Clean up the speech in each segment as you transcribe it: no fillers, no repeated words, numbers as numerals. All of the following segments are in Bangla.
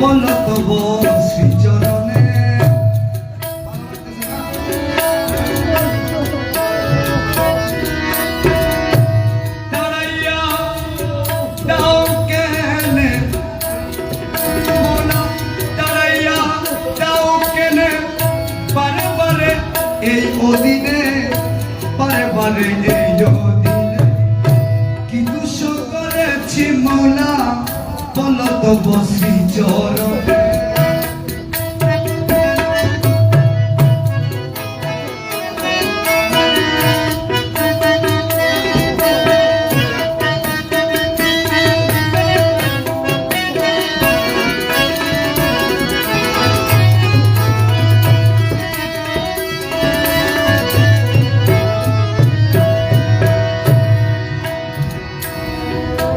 বলো তব শ্রীচরণে দাঁড়াইয়া দাও কেনে মোলা দাঁড়াইয়া দাও কেনে বারে বারে এই অদিনে বারে বারে এই অদিনে কি দোষ করেছি মৌলা বলো তব শ্রীচরণে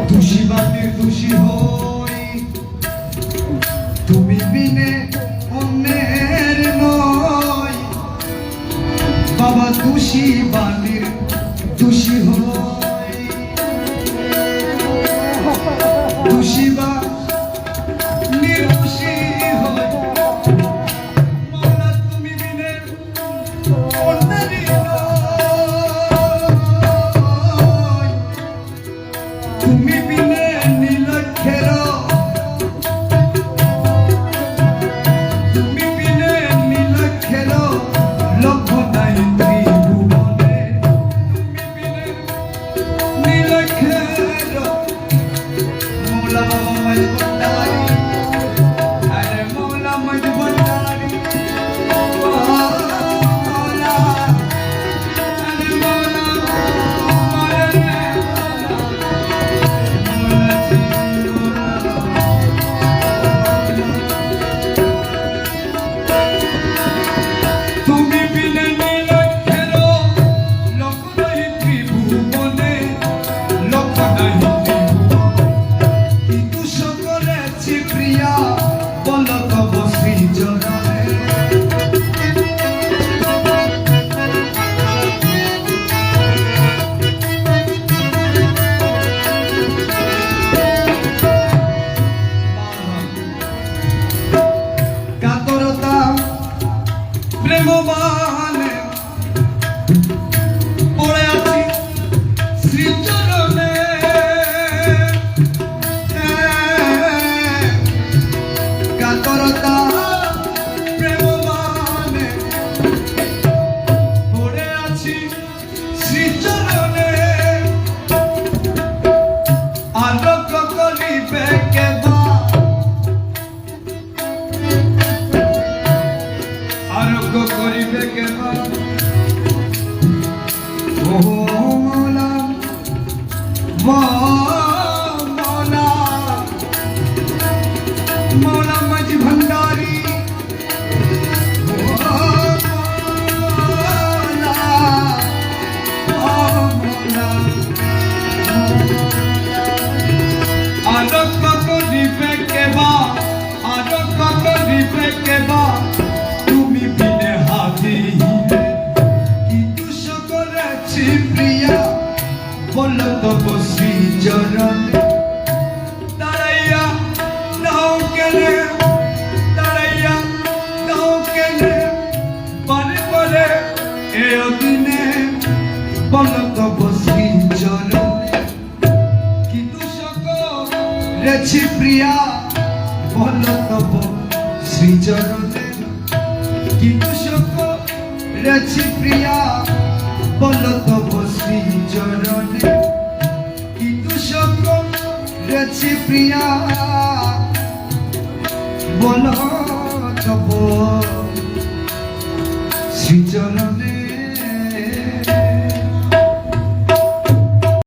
দোষী বাদীর দোষী হই তুমি বিনে অন্যের নয় বাবা দোষী বাদীর দোষী হই দোষী বা নির্দোষী হই মৌলা তুমি বিনে অন্যেরই নয় তুমি বিনে নীলক্ষের তুমি বিনে নীলক্ষের লক্ষ নাই ত্রিভুবনে তুমি বিনে নীলক্ষের মৌলা বাবা মাঝ ভণ্ডারী আরে মৌলা মাঝ ভণ্ডারী মৌলা আরে মৌলা তুমি বিনে নীলক্ষের লক্ষ নাই ত্রিভুবনে লক্ষ নাই ত্রিভুবনে কি দোষ করেছি প্রিয়া বলো তব শ্রীচরণে কাতরতা প্রেমবানে পড়ে আছি শ্রীচরণে কাতরতা প্রেমবানে পড়ে আছি শ্রীচরণে আলোক করিবে কেবা আরোগ্য করিবে কেবা ও মৌলা মৌলা মৌলা মাঝ ভণ্ডারী আরোগ্য করিবে কেবা আরোগ্য করিবে কেবা তুমি বিনে হাজিরে কি দোষ করেছি প্রিয়া বলো তব শ্রীচরণে দাঁড়াইয়া দাও কেনে দাঁড়াইয়া দাও কেনে বারে বারে এ অদিনে বলো তব শ্রীচরণে কি দোষ করেছি প্রিয়া বলো তব শ্রীচরণে কি দোষ করেছি প্রিয়া বলো তব শ্রীচরণে কি দোষ করেছি প্রিয়া বলো তব শ্রীচরণে